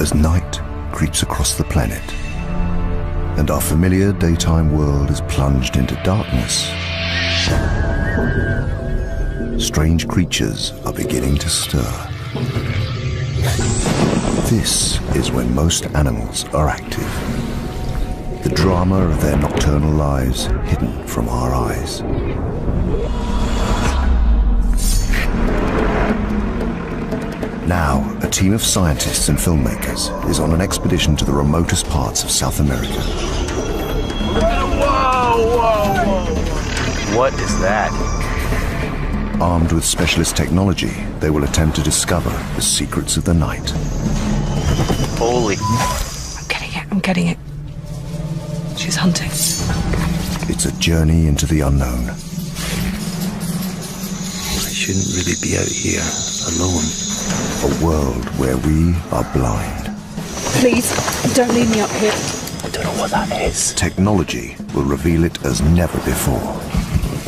as night creeps across the planet and our familiar daytime world is plunged into darkness, strange creatures are beginning to stir. This is when most animals are active. The drama of their nocturnal lives hidden from our eyes. Now, a team of scientists and filmmakers is on an expedition to the remotest parts of South America. Whoa, whoa, whoa. What is that? Armed with specialist technology, they will attempt to discover the secrets of the night. Holy... I'm getting it. She's hunting. It's a journey into the unknown. I shouldn't really be out here alone. A world where we are blind. Please, don't leave me up here. I don't know what that is. Technology will reveal it as never before.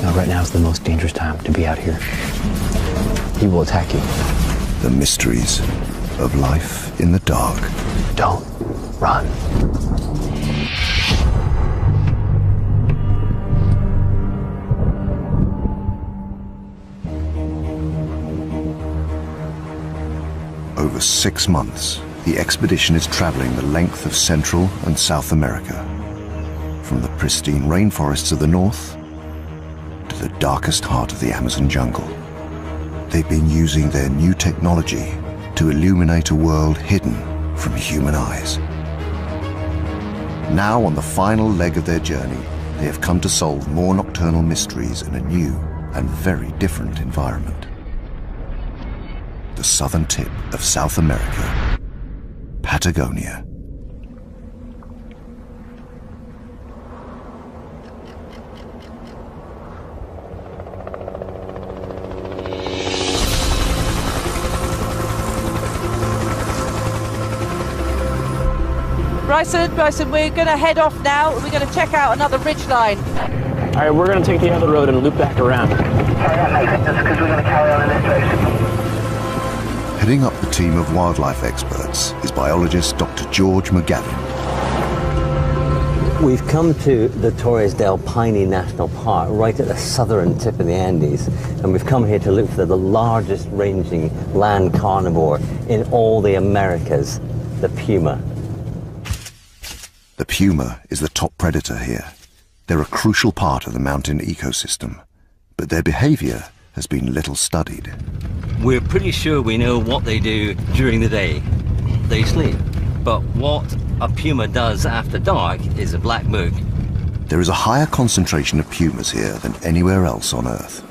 Now, right now is the most dangerous time to be out here. He will attack you. The mysteries of life in the dark. Don't run. Over 6 months, the expedition is traveling the length of Central and South America, from the pristine rainforests of the north to the darkest heart of the Amazon jungle. They've been using their new technology to illuminate a world hidden from human eyes. Now, on the final leg of their journey, they have come to solve more nocturnal mysteries in a new and very different environment. The southern tip of South America, Patagonia. Bryson, we're going to head off now. We're going to check out another ridge line. All right, we're going to take the other road and loop back around. That makes sense, because we're going to carry on in this direction. Heading up the team of wildlife experts is biologist Dr. George McGavin. We've come to the Torres del Paine National Park, right at the southern tip of the Andes, and we've come here to look for the largest ranging land carnivore in all the Americas, the puma. The puma is the top predator here. They're a crucial part of the mountain ecosystem, but their behavior has been little studied. We're pretty sure we know what they do during the day. They sleep. But what a puma does after dark is a black book. There is a higher concentration of pumas here than anywhere else on Earth.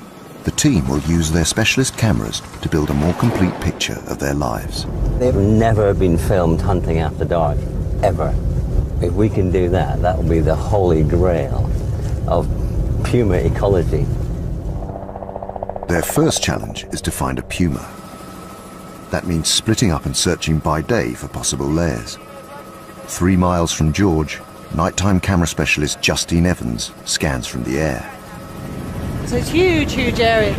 The team will use their specialist cameras to build a more complete picture of their lives. They've never been filmed hunting after dark, ever. If we can do that, that will be the holy grail of puma ecology. Their first challenge is to find a puma. That means splitting up and searching by day for possible lairs. 3 miles from George, nighttime camera specialist Justine Evans scans from the air. So it's huge, huge area.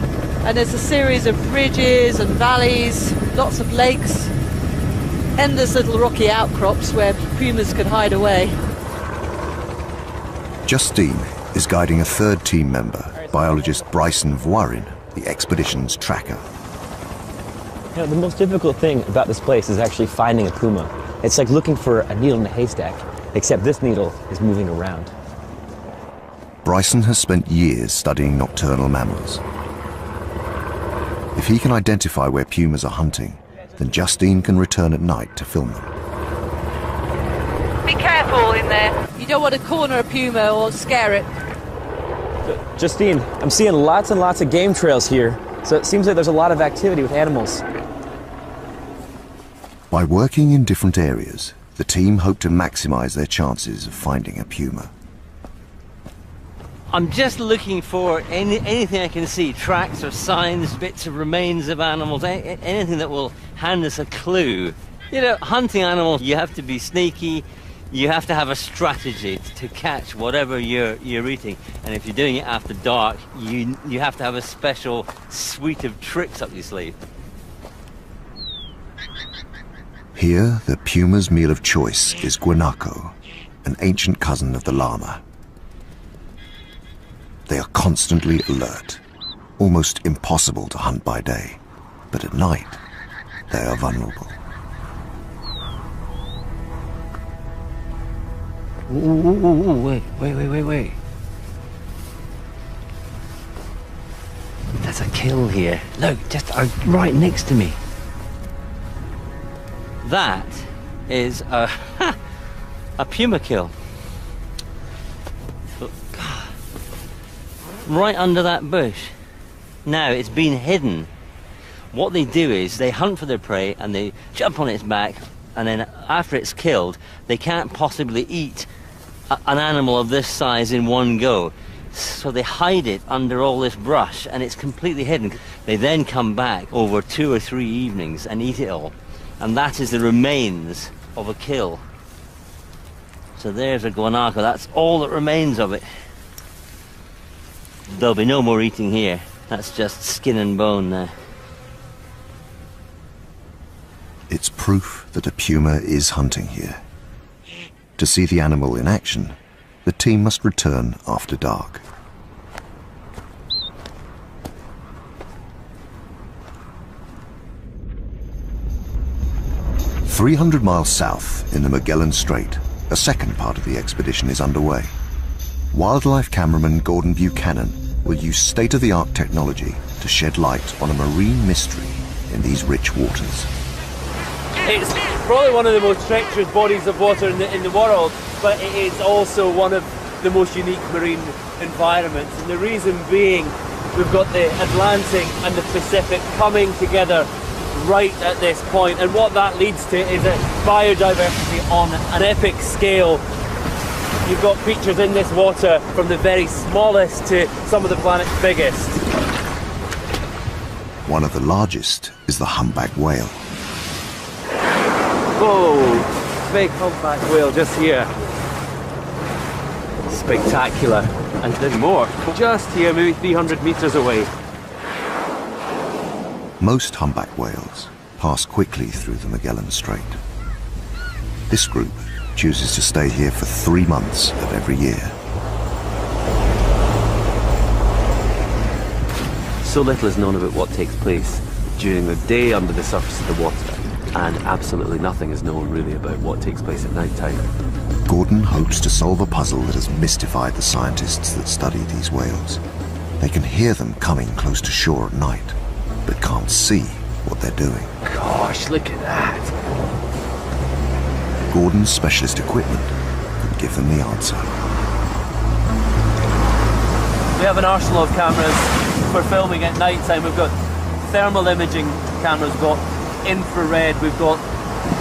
And there's a series of ridges and valleys, lots of lakes, endless little rocky outcrops where pumas could hide away. Justine is guiding a third team member, biologist Bryson Voirin, the expedition's tracker. You know, the most difficult thing about this place is actually finding a puma. It's like looking for a needle in a haystack, except this needle is moving around. Bryson has spent years studying nocturnal mammals. If he can identify where pumas are hunting, then Justine can return at night to film them. Be careful in there. You don't want to corner a puma or scare it. Justine, I'm seeing lots and lots of game trails here, so it seems like there's a lot of activity with animals. By working in different areas, the team hope to maximize their chances of finding a puma. I'm just looking for anything I can see, tracks or signs, bits of remains of animals, anything that will hand us a clue. You know, hunting animals, you have to be sneaky, you have to have a strategy to catch whatever you're eating. And if you're doing it after dark, you have to have a special suite of tricks up your sleeve. Here, the puma's meal of choice is guanaco, an ancient cousin of the llama. They are constantly alert, almost impossible to hunt by day, but at night, they are vulnerable. Ooh, wait. There's a kill here. Look, just right next to me. That is a puma kill. Look, right under that bush. Now it's been hidden. What they do is they hunt for their prey and they jump on its back, and then after it's killed, they can't possibly eat an animal of this size in one go. So they hide it under all this brush and it's completely hidden. They then come back over 2 or 3 evenings and eat it all. And that is the remains of a kill. So there's a guanaco, that's all that remains of it. There'll be no more eating here. That's just skin and bone now. It's proof that a puma is hunting here. To see the animal in action, the team must return after dark. "300 miles south in the Magellan Strait, a second part of the expedition is underway. Wildlife cameraman Gordon Buchanan will use state-of-the-art technology to shed light on a marine mystery in these rich waters. It's probably one of the most treacherous bodies of water in the world, but it is also one of the most unique marine environments. And the reason being, we've got the Atlantic and the Pacific coming together right at this point, and what that leads to is a biodiversity on an epic scale. You've got creatures in this water from the very smallest to some of the planet's biggest. One of the largest is the humpback whale. Whoa, big humpback whale just here. Spectacular. And there's more, just here, maybe 300 meters away. Most humpback whales pass quickly through the Magellan Strait. This group chooses to stay here for 3 months of every year. So little is known about what takes place during the day under the surface of the water, and absolutely nothing is known really about what takes place at night time. Gordon hopes to solve a puzzle that has mystified the scientists that study these whales. They can hear them coming close to shore at night, but can't see what they're doing. Gosh, look at that! Gordon's specialist equipment could give them the answer. We have an arsenal of cameras for filming at night time. We've got thermal imaging cameras, we've got infrared, we've got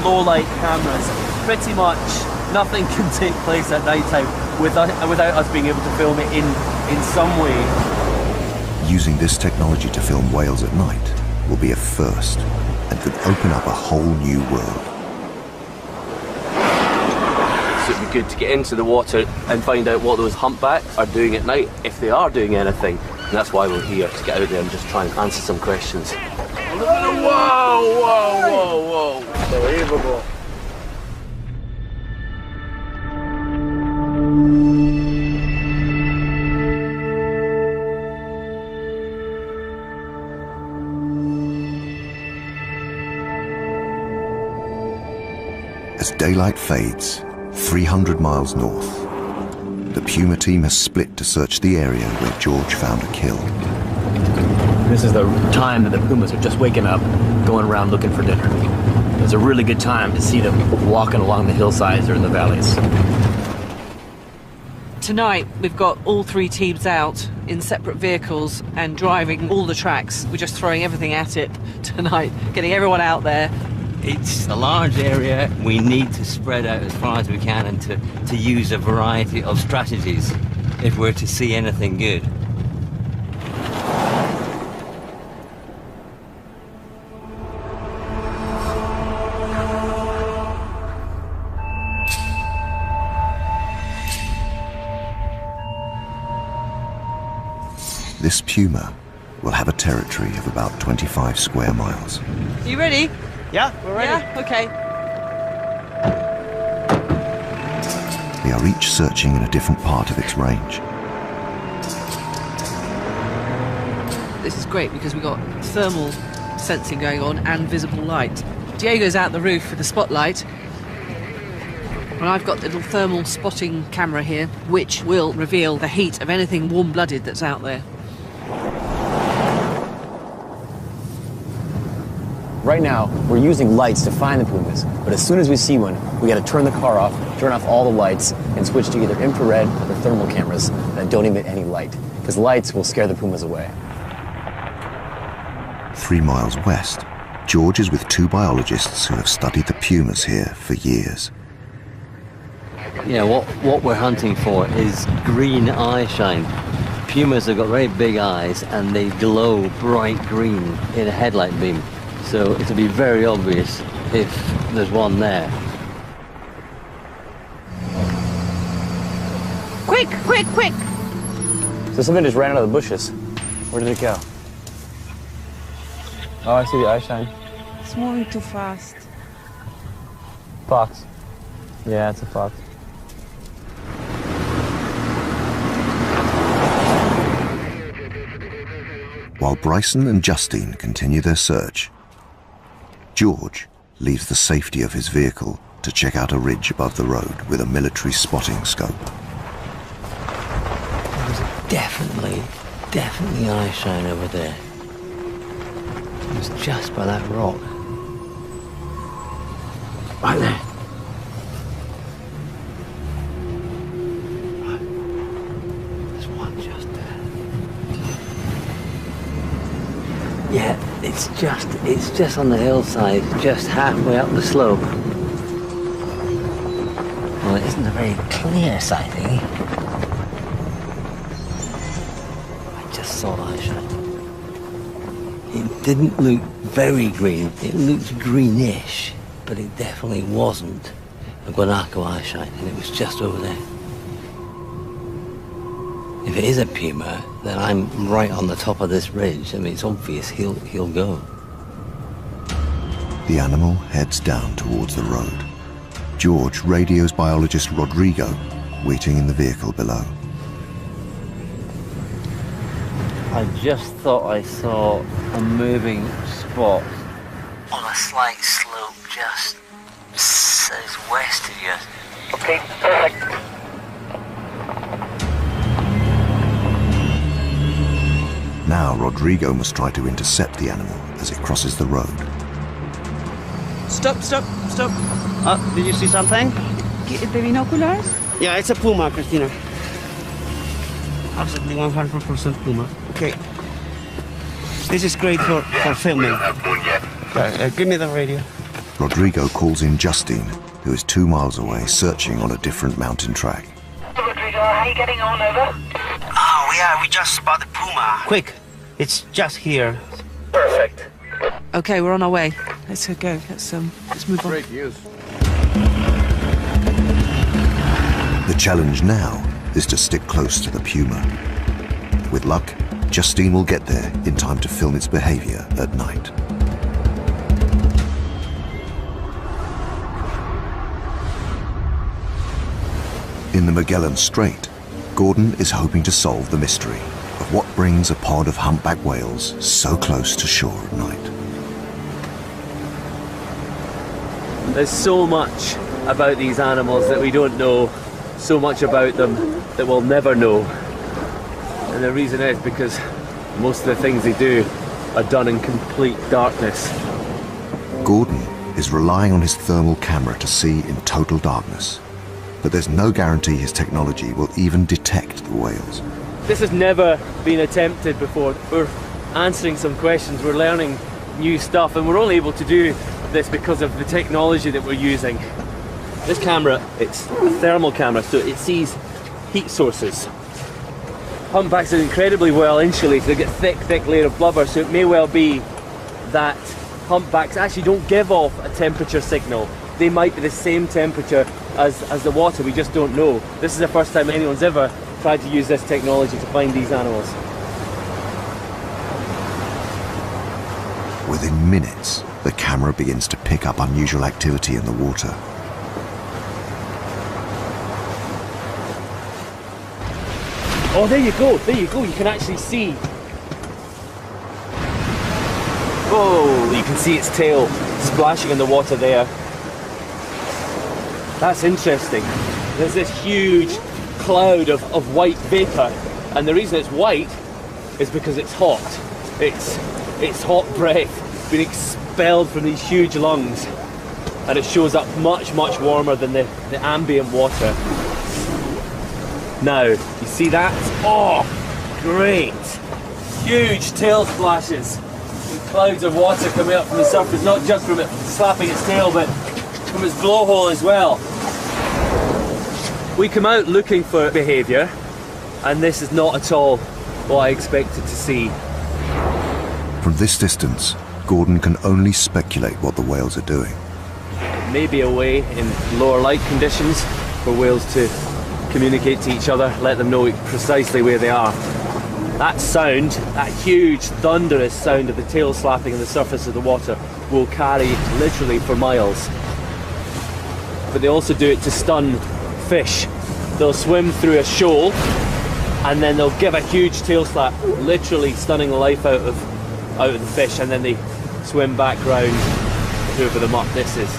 low light cameras. Pretty much nothing can take place at night time without us being able to film it in some way. Using this technology to film whales at night will be a first and could open up a whole new world. So it'd be good to get into the water and find out what those humpbacks are doing at night, if they are doing anything. And that's why we're here, to get out there and just try and answer some questions. Whoa! Unbelievable. As daylight fades, 300 miles north, the Puma team has split to search the area where George found a kill. This is the time that the pumas are just waking up, going around looking for dinner. It's a really good time to see them walking along the hillsides or in the valleys. Tonight, we've got all 3 teams out in separate vehicles and driving all the tracks. We're just throwing everything at it tonight, getting everyone out there. It's a large area. We need to spread out as far as we can and to use a variety of strategies if we're to see anything good. This puma will have a territory of about 25 square miles. You ready? Yeah, we're ready. Yeah? Okay. They are each searching in a different part of its range. This is great because we've got thermal sensing going on and visible light. Diego's out the roof with the spotlight, and I've got the little thermal spotting camera here, which will reveal the heat of anything warm-blooded that's out there. Right now, we're using lights to find the pumas, but as soon as we see one, we gotta turn the car off, turn off all the lights, and switch to either infrared or thermal cameras that don't emit any light, because lights will scare the pumas away. 3 miles west, George is with 2 biologists who have studied the pumas here for years. Yeah, what we're hunting for is green eye shine. Pumas have got very big eyes and they glow bright green in a headlight beam. So it'll be very obvious if there's one there. Quick, quick, quick! So something just ran out of the bushes. Where did it go? Oh, I see the eye shine. It's moving too fast. Fox. Yeah, it's a fox. While Bryson and Justine continue their search, George leaves the safety of his vehicle to check out a ridge above the road with a military spotting scope. There's definitely eye shine over there. It was just by that rock. Right there. Right. There's one just there. Yeah, it's just on the hillside, just halfway up the slope. Well, it isn't a very clear sighting. I just saw eye shine. It didn't look very green. It looked greenish, but it definitely wasn't a guanaco eye shine, and it was just over there. If it is a puma, then I'm right on the top of this ridge. I mean, it's obvious he'll go. The animal heads down towards the road. George radios biologist Rodrigo, waiting in the vehicle below. I just thought I saw a moving spot on a slight slope just southwest of you. Okay, perfect. Now Rodrigo must try to intercept the animal as it crosses the road. Stop. Did you see something? The binoculars? Yeah, it's a puma, Christina. Absolutely 100% puma. Okay. This is great for filming. Give me the radio. Rodrigo calls in Justine, who is 2 miles away searching on a different mountain track. Rodrigo, how are you getting on, over? Oh, yeah, we just spotted puma. Quick, it's just here. Perfect. Okay, we're on our way. Let's go. Let's move on. Great news. The challenge now is to stick close to the puma. With luck, Justine will get there in time to film its behavior at night. In the Magellan Strait, Gordon is hoping to solve the mystery of what brings a pod of humpback whales so close to shore at night. There's so much about these animals that we don't know, so much about them that we'll never know. And the reason is because most of the things they do are done in complete darkness. Gordon is relying on his thermal camera to see in total darkness, but there's no guarantee his technology will even detect the whales. This has never been attempted before. We're answering some questions, we're learning new stuff, and we're only able to do this because of the technology that we're using. This camera, it's a thermal camera, so it sees heat sources. Humpbacks are incredibly well insulated. They've got thick layer of blubber, so it may well be that humpbacks actually don't give off a temperature signal. They might be the same temperature as the water, we just don't know. This is the first time anyone's ever tried to use this technology to find these animals. Within minutes, the camera begins to pick up unusual activity in the water. Oh, there you go, you can actually see. Oh, you can see its tail splashing in the water there. That's interesting. There's this huge cloud of white vapour, and the reason it's white is because it's hot. It's hot breath being expelled from these huge lungs, and it shows up much warmer than the ambient water. Now, you see that? Oh, great! Huge tail splashes and clouds of water coming up from the surface, not just from it slapping its tail, but from its blowhole as well. We come out looking for behaviour, and this is not at all what I expected to see. From this distance, Gordon can only speculate what the whales are doing. Maybe a way in lower light conditions for whales to communicate to each other, let them know precisely where they are. That sound, that huge thunderous sound of the tail slapping on the surface of the water, will carry literally for miles. But they also do it to stun fish. They'll swim through a shoal and then they'll give a huge tail slap, literally stunning the life out of the fish, and then they swim back round, hoover them up. This is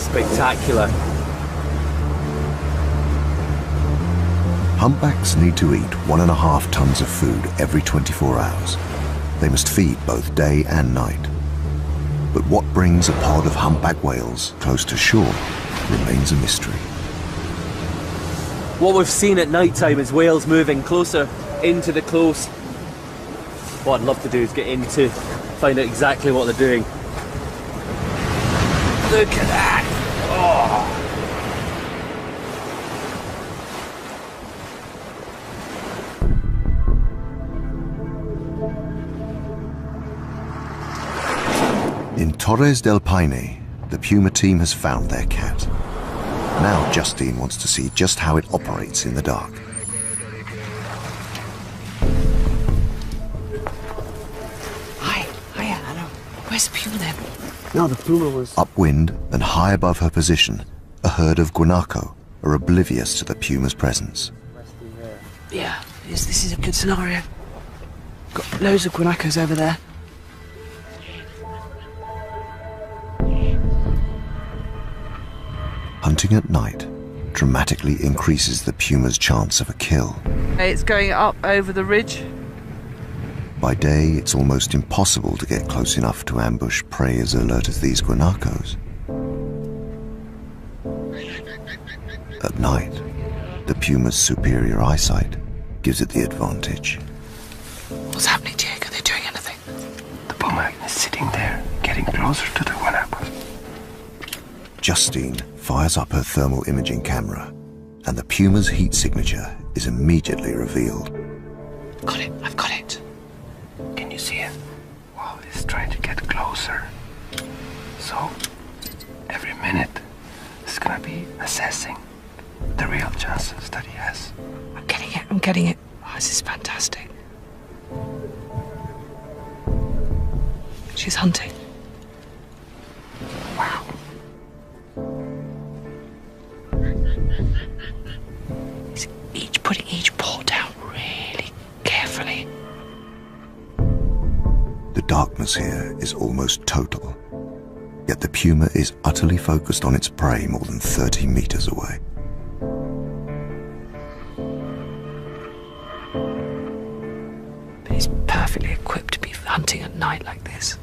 spectacular. Humpbacks need to eat 1.5 tons of food every 24 hours. They must feed both day and night. But what brings a pod of humpback whales close to shore remains a mystery. What we've seen at night time is whales moving closer into the close. What I'd love to do is get in to find out exactly what they're doing. Look at that! Oh. In Torres del Paine, the Puma team has found their cat. Now Justine wants to see just how it operates in the dark. Hiya, hello. Where's the Puma then? No, the Puma was... Upwind and high above her position, a herd of guanaco are oblivious to the Puma's presence. Yeah, this is a good scenario. Got loads of guanacos over there. Hunting at night dramatically increases the Puma's chance of a kill. It's going up over the ridge. By day, it's almost impossible to get close enough to ambush prey as alert as these guanacos. At night, the Puma's superior eyesight gives it the advantage. What's happening, Diego? Are they doing anything? The Puma is sitting there, getting closer to the guanacos. Justine fires up her thermal imaging camera, and the Puma's heat signature is immediately revealed. Got it, I've got it. Can you see it? Well, it's trying to get closer. So, every minute, it's gonna be assessing the real chances that he has. I'm getting it. Oh, this is fantastic. She's hunting. Wow. He's putting each paw down really carefully. The darkness here is almost total, yet the Puma is utterly focused on its prey more than 30 meters away. But he's perfectly equipped to be hunting at night like this.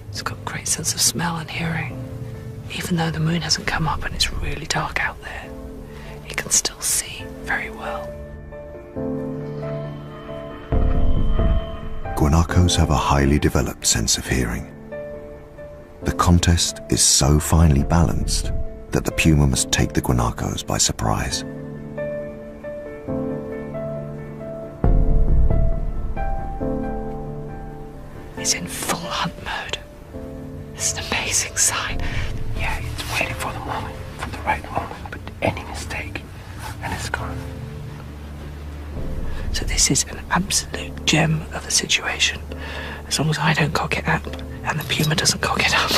It's got a great sense of smell and hearing. Even though the moon hasn't come up and it's really dark out there, he can still see very well. Guanacos have a highly developed sense of hearing. The contest is so finely balanced that the Puma must take the guanacos by surprise. He's in full hunt mode. It's an amazing sign. Yeah, it's waiting for the moment, for the right moment, but any mistake, and it's gone. So this is an absolute gem of a situation. As long as I don't cock it up, and the Puma doesn't cock it up.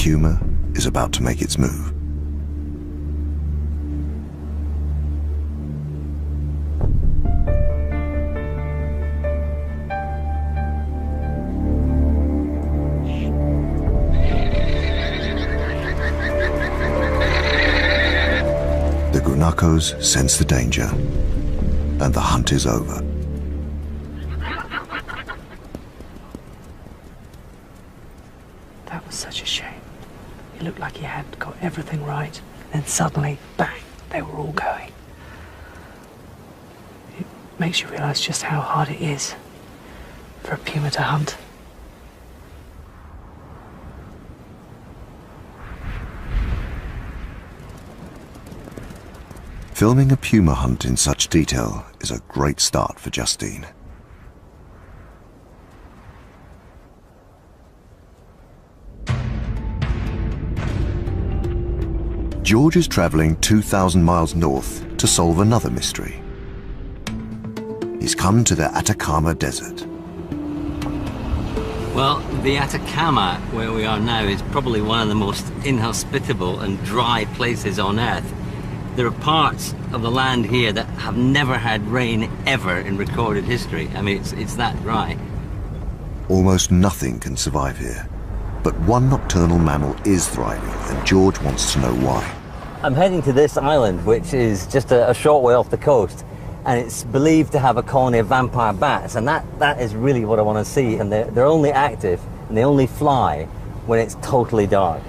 puma is about to make its move. The guanacos sense the danger, and the hunt is over. That was such a shame. It looked like he had got everything right, and suddenly, bang, they were all going. It makes you realize just how hard it is for a puma to hunt. Filming a puma hunt in such detail is a great start for Justine. George is traveling 2,000 miles north to solve another mystery. He's come to the Atacama Desert. Well, the Atacama, where we are now, is probably one of the most inhospitable and dry places on Earth. There are parts of the land here that have never had rain ever in recorded history. I mean, it's that dry. Almost nothing can survive here, but one nocturnal mammal is thriving, and George wants to know why. I'm heading to this island, which is just a short way off the coast, and it's believed to have a colony of vampire bats, and that is really what I want to see. And they're only active and they only fly when it's totally dark.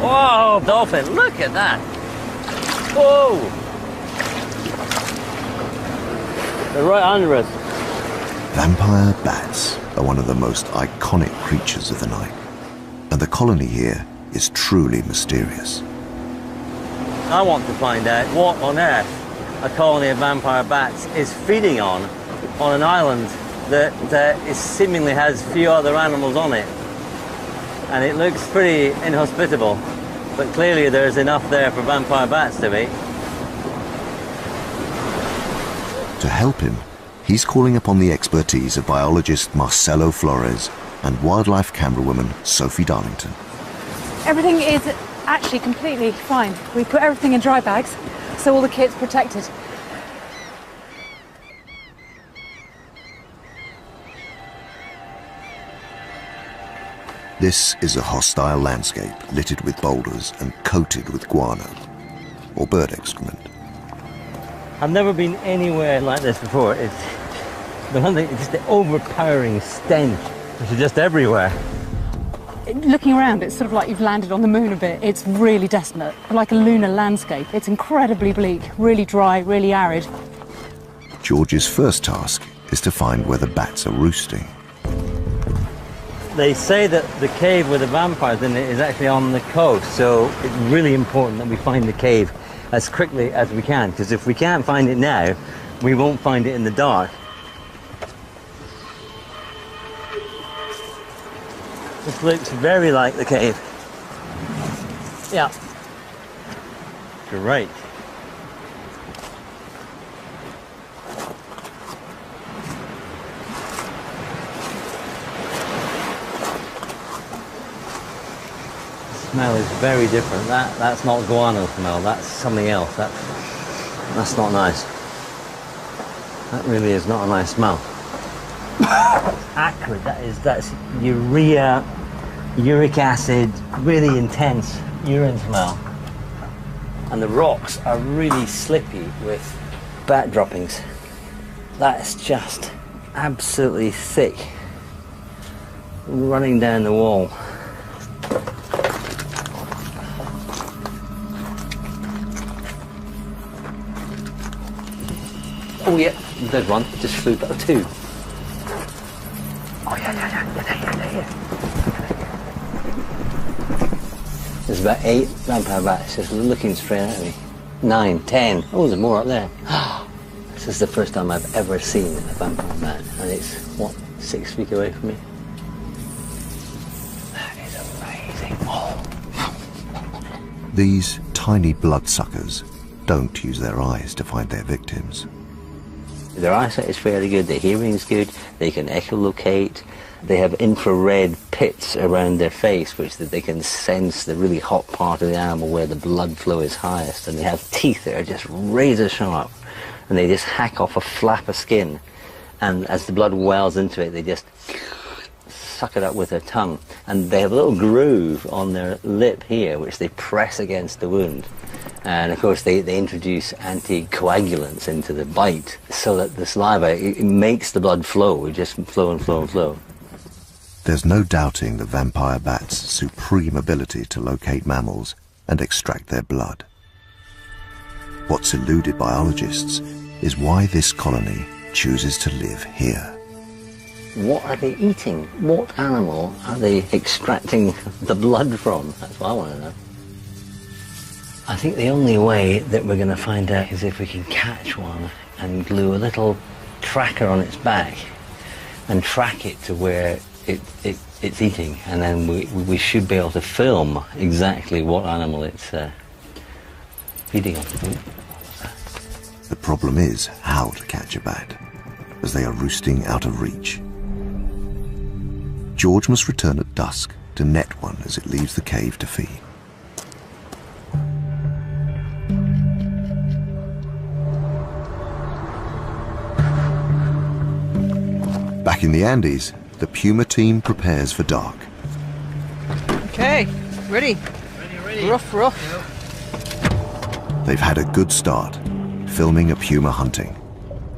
Whoa, dolphin, look at that. Whoa. They're right under us. Vampire bats are one of the most iconic creatures of the night, and the colony here is truly mysterious. I want to find out what on earth a colony of vampire bats is feeding on an island that seemingly has few other animals on it. And it looks pretty inhospitable, but clearly there's enough there for vampire bats to eat. To help him, he's calling upon the expertise of biologist Marcelo Flores and wildlife camerawoman Sophie Darlington. Everything is actually completely fine. We put everything in dry bags, so all the kit's protected. This is a hostile landscape littered with boulders and coated with guano, or bird excrement. I've never been anywhere like this before. It's just the overpowering stench, which is just everywhere. Looking around, it's sort of like you've landed on the moon a bit. It's really desolate, like a lunar landscape. It's incredibly bleak, really dry, really arid. George's first task is to find where the bats are roosting. They say that the cave with the vampires in it is actually on the coast, so it's really important that we find the cave as quickly as we can, because if we can't find it now, we won't find it in the dark. This looks very like the cave. Yeah. Great. Smell is very different. That's not guano smell, that's something else. That's not nice. That really is not a nice smell. Acrid, that's urea, uric acid, really intense urine smell. And the rocks are really slippy with bat droppings. That's just absolutely thick, running down the wall. Oh yeah, there's one. It just flew back. Two. Oh yeah. There's about 8 vampire bats just looking straight at me. 9, 10. Oh, there's more up there. This is the first time I've ever seen a vampire bat, and it's what, 6 feet away from me. That is amazing. Oh. These tiny bloodsuckers don't use their eyes to find their victims. Their eyesight is fairly good, their hearing is good, they can echolocate, they have infrared pits around their face which that they can sense the really hot part of the animal where the blood flow is highest, and they have teeth that are just razor sharp, and they just hack off a flap of skin, and as the blood wells into it they just suck it up with their tongue, and they have a little groove on their lip here which they press against the wound. And of course they introduce anticoagulants into the bite so that the saliva, it makes the blood flow, it just flow and flow and flow. There's no doubting the vampire bat's supreme ability to locate mammals and extract their blood. What's eluded biologists is why this colony chooses to live here. What are they eating? What animal are they extracting the blood from? That's what I want to know. I think the only way that we're going to find out is if we can catch one and glue a little tracker on its back and track it to where it's eating, and then we should be able to film exactly what animal it's feeding on. The problem is how to catch a bat, as they are roosting out of reach. George must return at dusk to net one as it leaves the cave to feed. Back in the Andes, the Puma team prepares for dark. Okay, ready. Ready. Rough. They've had a good start, filming a puma hunting.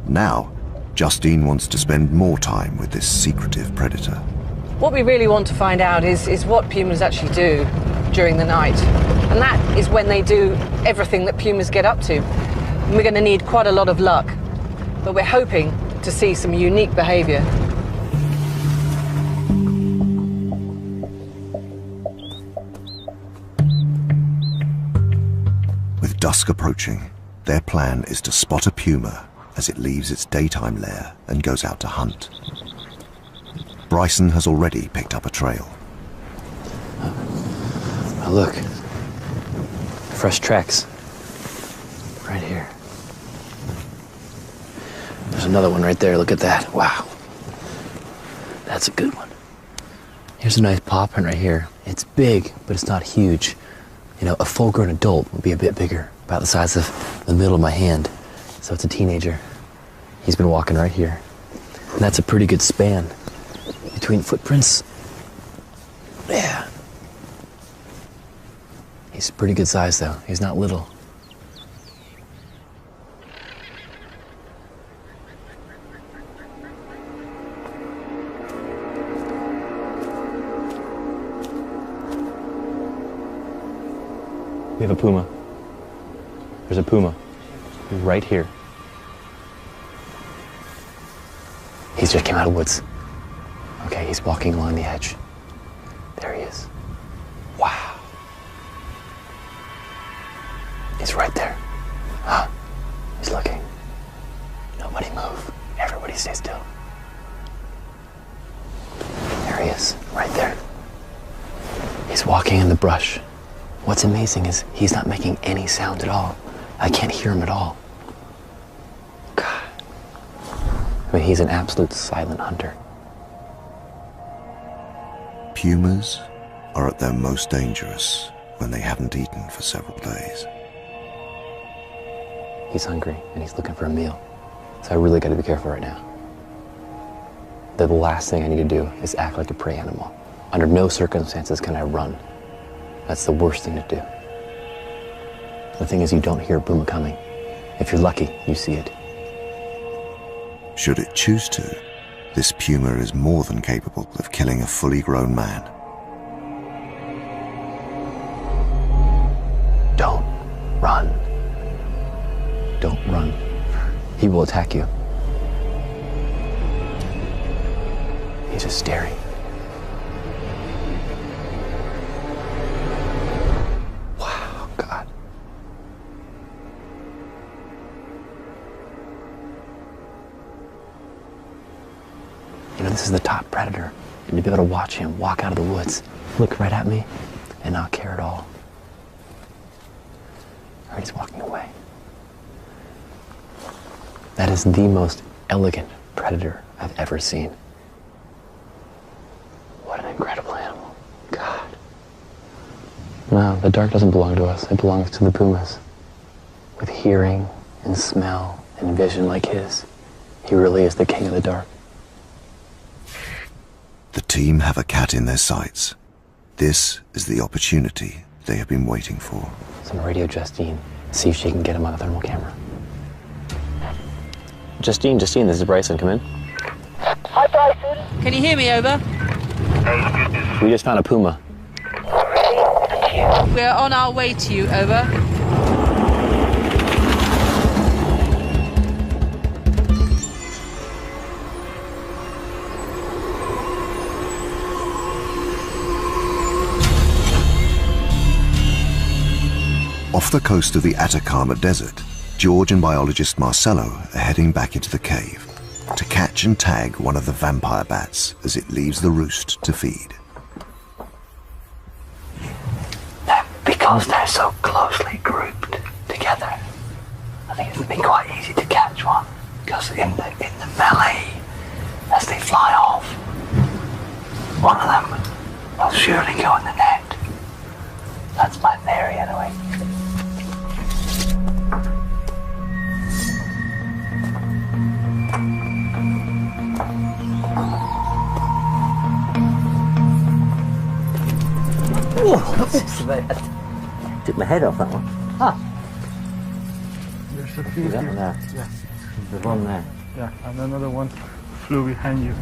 Now, Justine wants to spend more time with this secretive predator. What we really want to find out is what pumas actually do during the night. And that is when they do everything that pumas get up to. And we're going to need quite a lot of luck. But we're hoping to see some unique behavior. With dusk approaching, their plan is to spot a puma as it leaves its daytime lair and goes out to hunt. Bryson has already picked up a trail. Oh, look. Fresh tracks. Right here. There's another one right there. Look at that. Wow. That's a good one. Here's a nice paw print right here. It's big, but it's not huge. You know, a full-grown adult would be a bit bigger, about the size of the middle of my hand. So it's a teenager. He's been walking right here. And that's a pretty good span between footprints. Yeah. He's a pretty good size, though. He's not little. We have a puma. There's a puma right here. He's just came out of the woods. Okay, he's walking along the edge. There he is. Wow. He's right there. Huh? He's looking. Nobody move. Everybody stay still. There he is, right there. He's walking in the brush. What's amazing is he's not making any sound at all. I can't hear him at all. God. I mean, he's an absolute silent hunter. Pumas are at their most dangerous when they haven't eaten for several days. He's hungry and he's looking for a meal. So I really got to be careful right now. The last thing I need to do is act like a prey animal. Under no circumstances can I run. That's the worst thing to do. The thing is, you don't hear a puma coming. If you're lucky, you see it. Should it choose to, this puma is more than capable of killing a fully grown man. Don't run. Don't run. He will attack you. He's just staring. Wow, God. You know, this is the top predator. And to be able to watch him walk out of the woods, look right at me, and not care at all. he's walking away. That is the most elegant predator I've ever seen. What an incredible animal. God. No, the dark doesn't belong to us. It belongs to the pumas. With hearing and smell and vision like his, he really is the king of the dark. The team have a cat in their sights. This is the opportunity they have been waiting for. So I'm gonna radio Justine, see if she can get him on a thermal camera. Justine, this is Bryson. Come in. Hi, Bryson. Can you hear me? Over. We just found a puma. We're on our way to you. Over. Off the coast of the Atacama Desert, George and biologist Marcelo are heading back into the cave to catch and tag one of the vampire bats as it leaves the roost to feed. Because they're so closely grouped together, I think it would be quite easy to catch one. Because in the melee, as they fly off, one of them will surely go in the net. That's my theory anyway. Took my head off that one. Ah. There's a few That here. one there. Yeah. There's one there. Yeah, and another one flew behind you.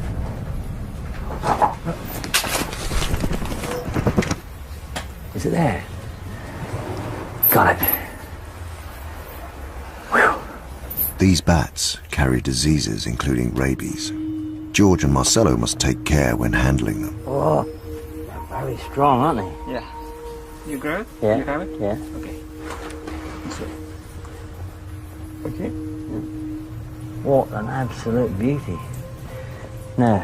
Is it there? Got it. These bats carry diseases including rabies. George and Marcelo must take care when handling them. Oh, they're very strong, aren't they? Yeah. You got it? Yeah. You have it? Yeah. Okay. Okay. What an absolute beauty. Now,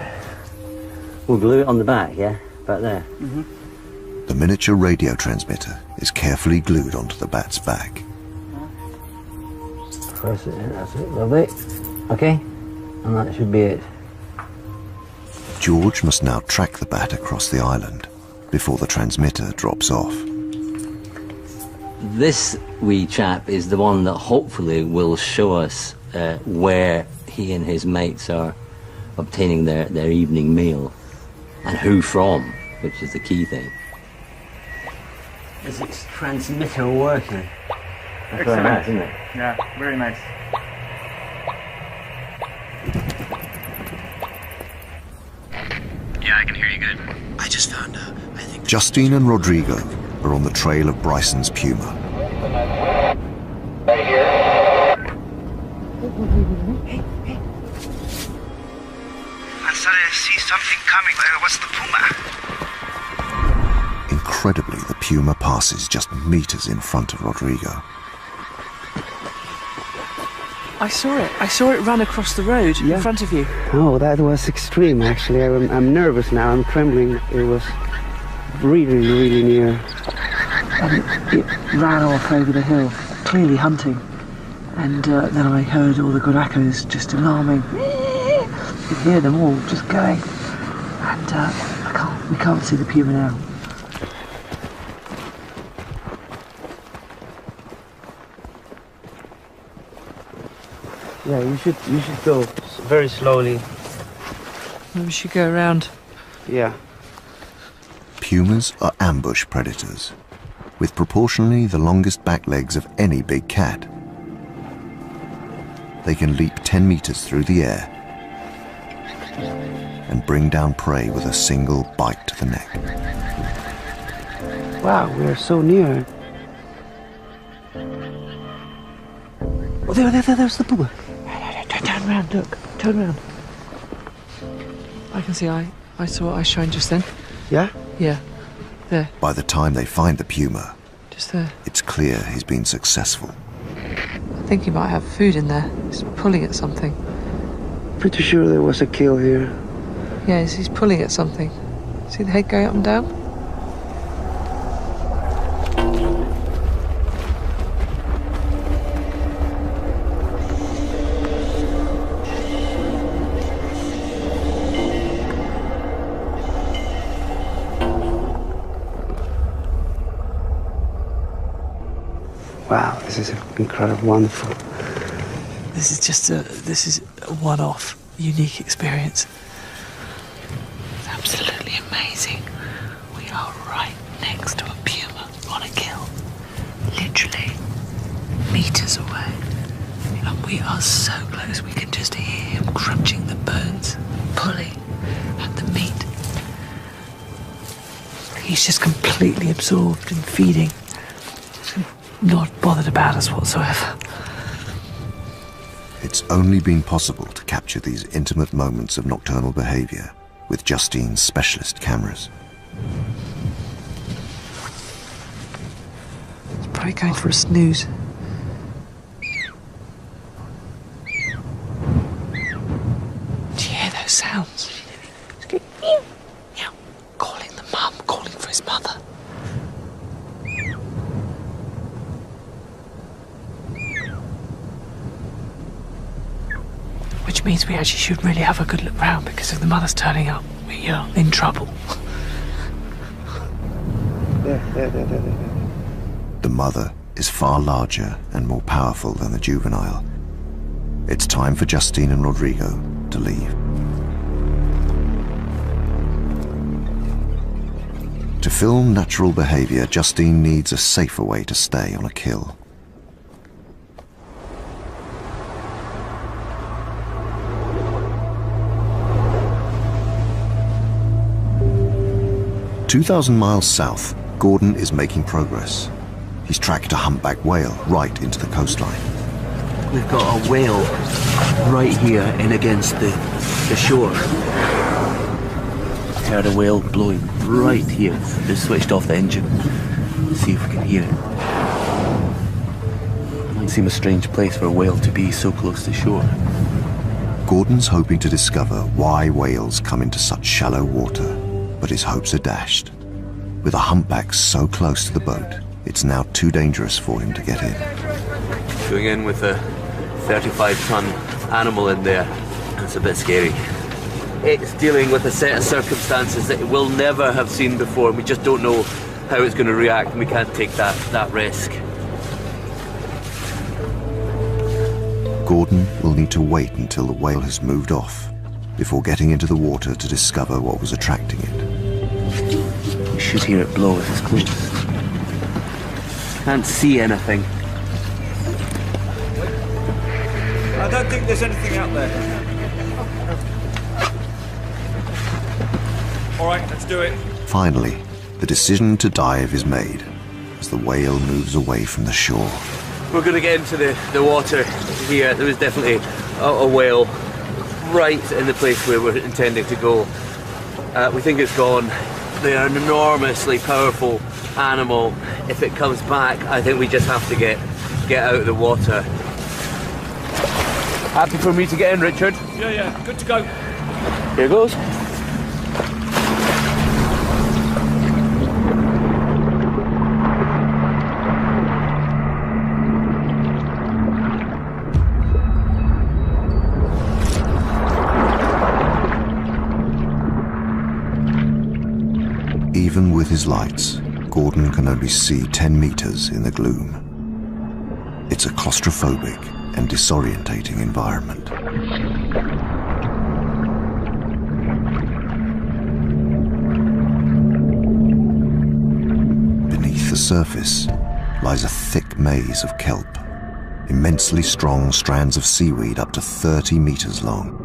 we'll glue it on the back, yeah? Back there. Mm-hmm. The miniature radio transmitter is carefully glued onto the bat's back. Press it in, that's it, lovely. Okay, and that should be it. George must now track the bat across the island before the transmitter drops off. This wee chap is the one that hopefully will show us where he and his mates are obtaining their evening meal and who from, which is the key thing. Is its transmitter working? That's very nice, isn't it? Yeah, very nice. Yeah, I can hear you good. I just found I think... Justine and Rodrigo are on the trail of Bryson's puma. Right here. I started to see something coming. What's the puma? Incredibly, the puma passes just meters in front of Rodrigo. I saw it run across the road in front of you. Oh, that was extreme, actually. I'm nervous now. I'm trembling. It was really, really near. And it ran off over the hill, clearly hunting. And then I heard all the guaracos just alarming. You could hear them all just going. And we can't see the puma now. Yeah, you should go very slowly. Maybe we should go around. Yeah. Pumas are ambush predators, with proportionally the longest back legs of any big cat. They can leap 10 meters through the air and bring down prey with a single bite to the neck. Wow, we're so near. Oh, there's the puma. Turn around, look. Turn around. I can see I saw eyes shine just then. Yeah? Yeah. There. By the time they find the puma, Just there. it's clear he's been successful. I think he might have food in there. He's pulling at something. Pretty sure there was a kill here. Yeah, he's pulling at something. See the head going up and down? wow, this is incredible, wonderful. This is a one-off, unique experience. It's absolutely amazing. We are right next to a puma on a kill, literally meters away. And we are so close, we can just hear him crunching the bones, pulling at the meat. He's just completely absorbed in feeding, not bothered about us whatsoever. It's only been possible to capture these intimate moments of nocturnal behavior with Justine's specialist cameras. He's probably going for a snooze. Do you hear those sounds? Calling the mum, calling for his mother. Which means we actually should really have a good look round, because if the mother's turning up, we are in trouble. The mother is far larger and more powerful than the juvenile. It's time for Justine and Rodrigo to leave. To film natural behavior, Justine needs a safer way to stay on a kill. "2,000 miles south, Gordon is making progress. He's tracked a humpback whale right into the coastline. We've got a whale right here in against the shore. Heard a whale blowing right here. Just switched off the engine. See if we can hear it. It might seem a strange place for a whale to be so close to shore. Gordon's hoping to discover why whales come into such shallow water, but his hopes are dashed. With a humpback so close to the boat, it's now too dangerous for him to get in. Going in with a 35-ton animal in there, it's a bit scary. It's dealing with a set of circumstances that it will never have seen before, and we just don't know how it's going to react, and we can't take that risk. Gordon will need to wait until the whale has moved off before getting into the water to discover what was attracting it. We should hear it blow if it's close. Can't see anything. I don't think there's anything out there. All right, let's do it. Finally, the decision to dive is made as the whale moves away from the shore. We're going to get into the water here. There was definitely a whale right in the place where we're intending to go. We think it's gone. They are an enormously powerful animal. If it comes back, I think we just have to get out of the water. Happy for me to get in, Richard? Yeah, good to go. Here goes. Even with his lights, Gordon can only see 10 meters in the gloom. It's a claustrophobic and disorientating environment. Beneath the surface lies a thick maze of kelp, immensely strong strands of seaweed up to 30 meters long.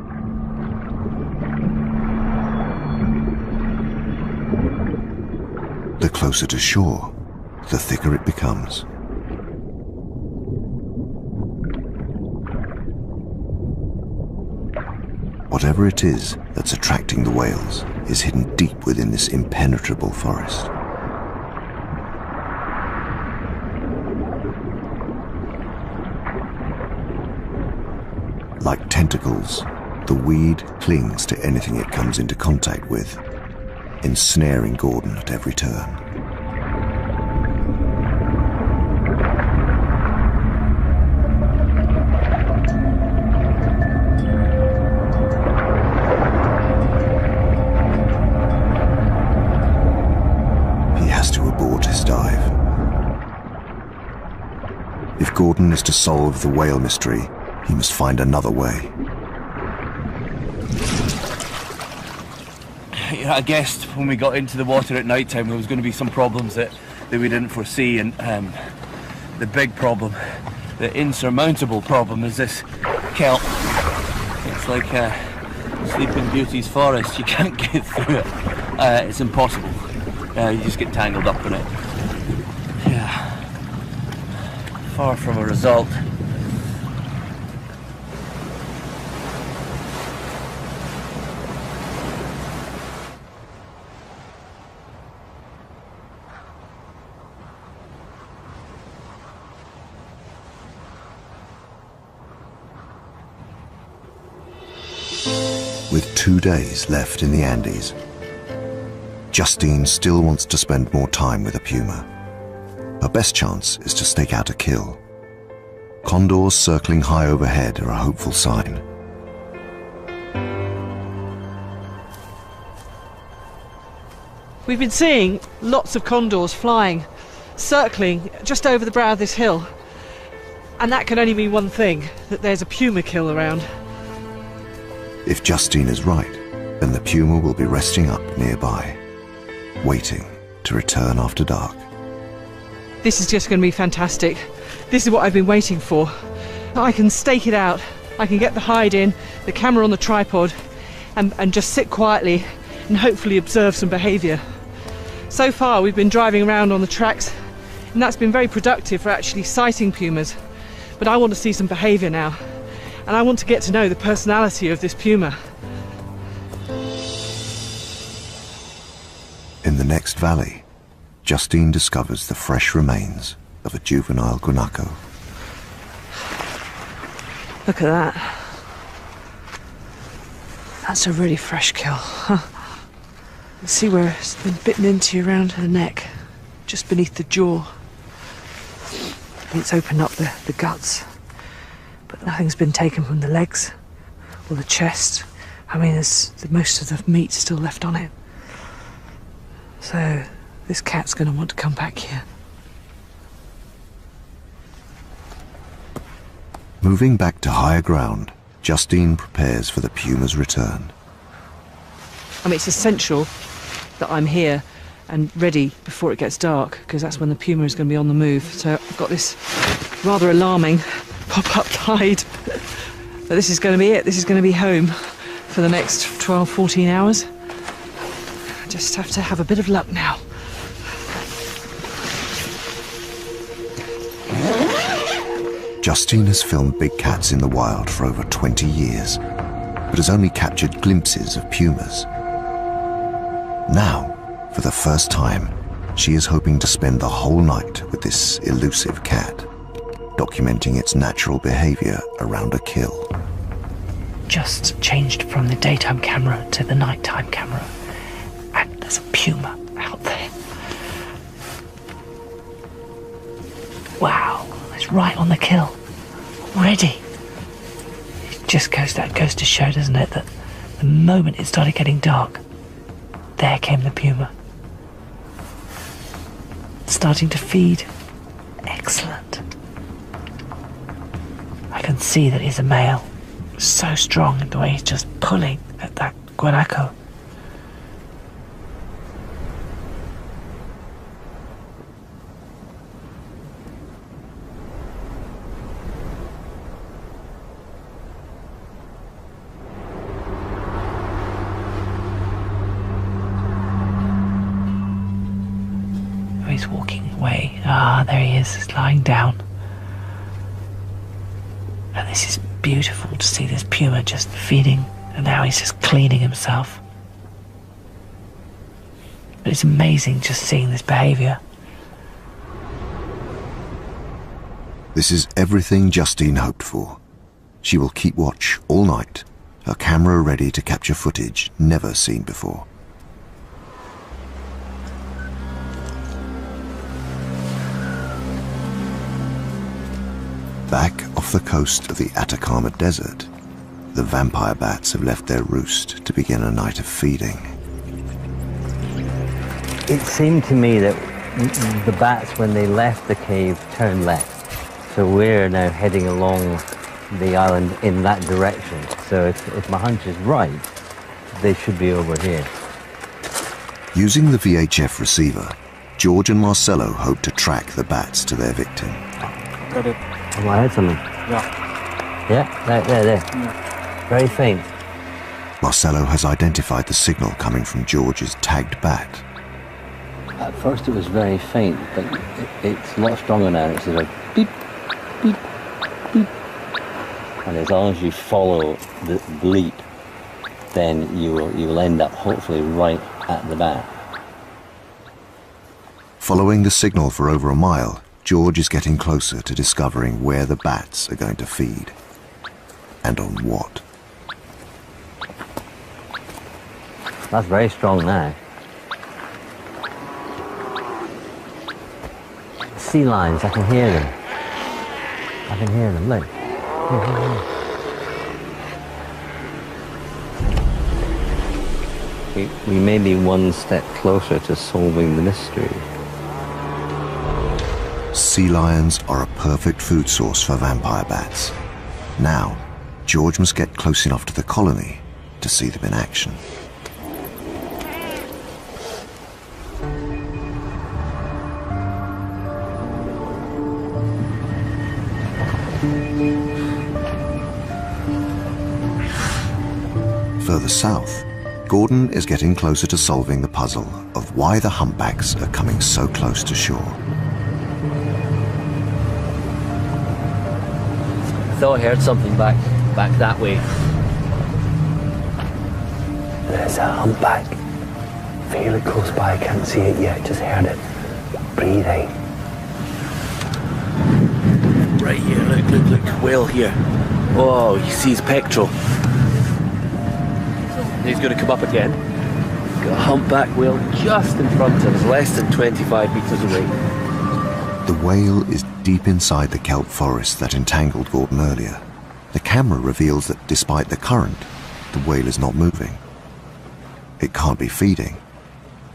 The closer to shore, the thicker it becomes. Whatever it is that's attracting the whales is hidden deep within this impenetrable forest. Like tentacles, the weed clings to anything it comes into contact with, ensnaring Gordon at every turn. He has to abort his dive. Gordon is to solve the whale mystery, he must find another way. I guessed when we got into the water at night time there was going to be some problems that we didn't foresee, and the big problem, the insurmountable problem, is this kelp. It's like Sleeping Beauty's forest. You can't get through it. It's impossible. You just get tangled up in it. Yeah. Far from a result. With 2 days left in the Andes, Justine still wants to spend more time with a puma. Her best chance is to stake out a kill. Condors circling high overhead are a hopeful sign. We've been seeing lots of condors flying, circling just over the brow of this hill. And that can only mean one thing, that there's a puma kill around. If Justine is right, then the puma will be resting up nearby, waiting to return after dark. This is just going to be fantastic. This is what I've been waiting for. I can stake it out, I can get the hide in, the camera on the tripod, and just sit quietly and hopefully observe some behaviour. So far we've been driving around on the tracks, and that's been very productive for actually sighting pumas. But I want to see some behaviour now, and I want to get to know the personality of this puma. In the next valley, Justine discovers the fresh remains of a juvenile guanaco. Look at that. That's a really fresh kill. Huh? You see where it's been bitten into around the neck, just beneath the jaw. It's opened up the guts, but nothing's been taken from the legs or the chest. I mean, there's most of the meat still left on it. So this cat's going to want to come back here. Moving back to higher ground, Justine prepares for the puma's return. I mean, it's essential that I'm here and ready before it gets dark, because that's when the puma is going to be on the move. So I've got this rather alarming pop-up tide. But this is going to be it. This is going to be home for the next 12, 14 hours. I just have to have a bit of luck now. Justine has filmed big cats in the wild for over 20 years, but has only captured glimpses of pumas. Now, for the first time, she is hoping to spend the whole night with this elusive cat, documenting its natural behavior around a kill. Just changed from the daytime camera to the nighttime camera, and there's a puma out there. Wow, it's right on the kill already. It just goes to show, doesn't it, that the moment it started getting dark, there came the puma. Starting to feed. Excellent. I can see that he's a male. So strong in the way he's just pulling at that guanaco. He's walking away. Ah, there he is. He's lying down. And this is beautiful to see this puma just feeding, and now he's just cleaning himself. But it's amazing just seeing this behaviour. This is everything Justine hoped for. She will keep watch all night, her camera ready to capture footage never seen before. Back off the coast of the Atacama Desert, the vampire bats have left their roost to begin a night of feeding. It seemed to me that the bats, when they left the cave, turned left. So we're now heading along the island in that direction. So if my hunch is right, they should be over here. Using the VHF receiver, George and Marcelo hope to track the bats to their victim. Got it. Oh, I heard something. Yeah. Yeah, there. Yeah. Very faint. Marcelo has identified the signal coming from George's tagged bat. At first it was very faint, but it's a lot stronger now. It's like beep, beep, beep. And as long as you follow the bleep, then you will end up hopefully right at the bat. Following the signal for over a mile, George is getting closer to discovering where the bats are going to feed. And on what. That's very strong now. Sea lions, I can hear them. I can hear them, look. We may be one step closer to solving the mystery. Sea lions are a perfect food source for vampire bats. Now, George must get close enough to the colony to see them in action. Further south, Gordon is getting closer to solving the puzzle of why the humpbacks are coming so close to shore. I thought I heard something back that way. There's a humpback. Fairly close by, I can't see it yet, just heard it breathing. Right here, look, whale here. Oh, you see his pectoral. He's going to come up again. Got a humpback whale just in front of us, less than 25 meters away. The whale is deep inside the kelp forest that entangled Gordon earlier. The camera reveals that despite the current, the whale is not moving. It can't be feeding.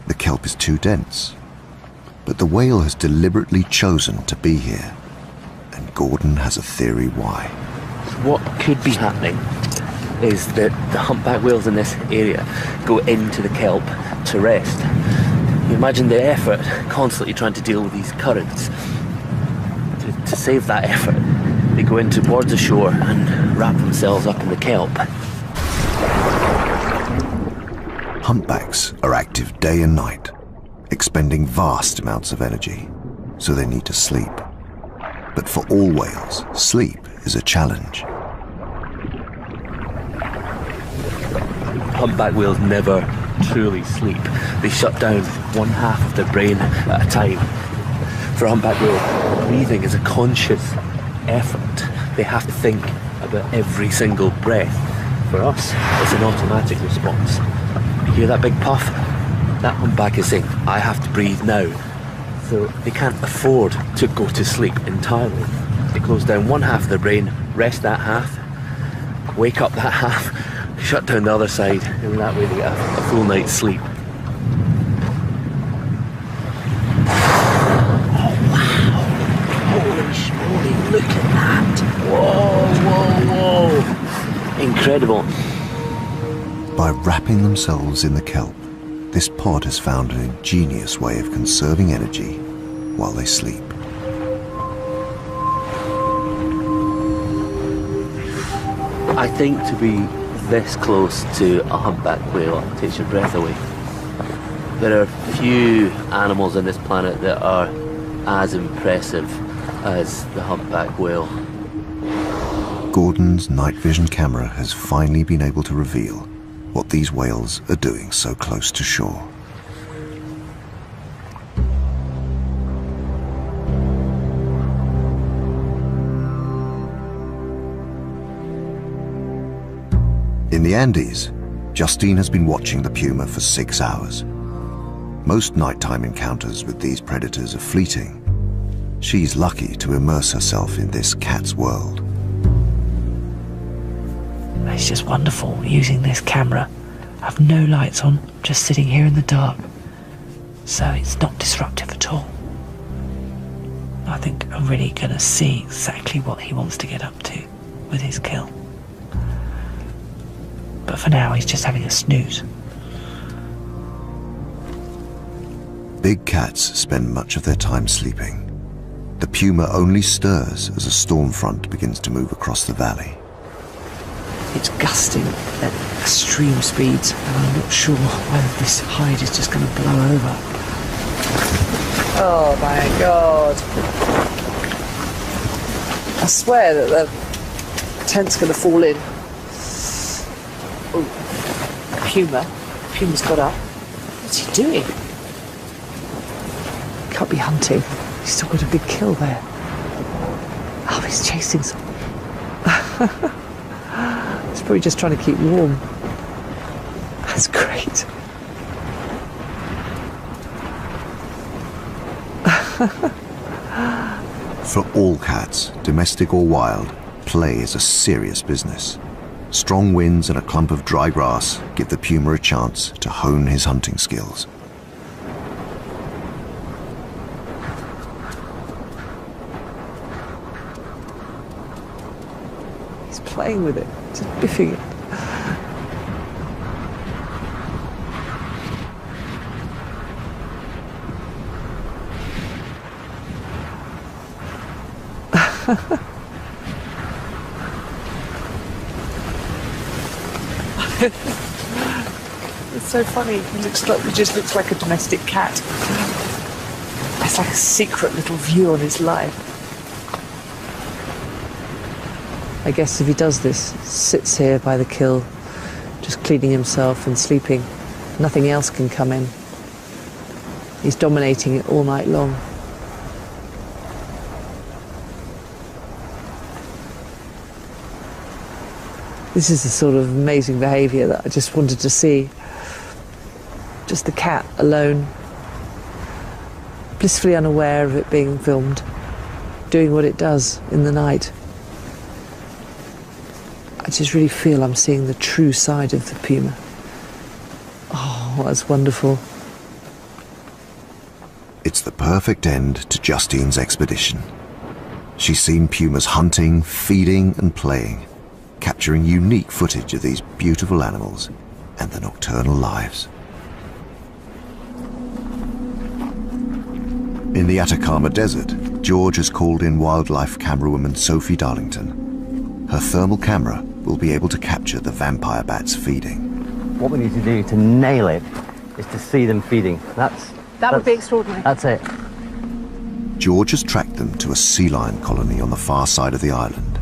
The kelp is too dense. But the whale has deliberately chosen to be here, and Gordon has a theory why. What could be happening is that the humpback whales in this area go into the kelp to rest. You imagine the effort constantly trying to deal with these currents. To save that effort, they go in towards the shore and wrap themselves up in the kelp. Humpbacks are active day and night, expending vast amounts of energy, so they need to sleep. But for all whales, sleep is a challenge. Humpback whales never truly sleep. They shut down one half of their brain at a time. For a humpback whale, breathing is a conscious effort. They have to think about every single breath. For us, it's an automatic response. You hear that big puff? That humpback is saying, I have to breathe now. So they can't afford to go to sleep entirely. They close down one half of their brain, rest that half, wake up that half, shut down the other side, and that way they get a full night's sleep. Oh wow! Holy schmoly, look at that! Whoa! Incredible. By wrapping themselves in the kelp, this pod has found an ingenious way of conserving energy while they sleep. I think to be this close to a humpback whale takes your breath away. There are few animals on this planet that are as impressive as the humpback whale. Gordon's night vision camera has finally been able to reveal what these whales are doing so close to shore. In the Andes, Justine has been watching the puma for 6 hours. Most nighttime encounters with these predators are fleeting. She's lucky to immerse herself in this cat's world. It's just wonderful using this camera. I have no lights on, just sitting here in the dark. So it's not disruptive at all. I think are really going to see exactly what he wants to get up to with his kill. But for now, he's just having a snooze. Big cats spend much of their time sleeping. The puma only stirs as a storm front begins to move across the valley. It's gusting at extreme speeds, and I'm not sure whether this hide is just going to blow over. Oh my god. I swear that the tent's going to fall in. Oh, Puma. Puma's got up. What's he doing? Can't be hunting. He's still got a big kill there. Oh, he's chasing some. He's probably just trying to keep warm. That's great. For all cats, domestic or wild, play is a serious business. Strong winds and a clump of dry grass give the puma a chance to hone his hunting skills. He's playing with it, just biffing it. It's so funny. He just looks like a domestic cat. It's like a secret little view on his life. I guess if he does this, sits here by the kill, just cleaning himself and sleeping, nothing else can come in. He's dominating it all night long. This is the sort of amazing behaviour that I just wanted to see. Just the cat alone, blissfully unaware of it being filmed, doing what it does in the night. I just really feel I'm seeing the true side of the puma. Oh, that's wonderful. It's the perfect end to Justine's expedition. She's seen pumas hunting, feeding and playing, capturing unique footage of these beautiful animals and their nocturnal lives. In the Atacama Desert, George has called in wildlife camerawoman Sophie Darlington. Her thermal camera will be able to capture the vampire bats feeding. What we need to do to nail it is to see them feeding. That would be extraordinary. That's it. George has tracked them to a sea lion colony on the far side of the island.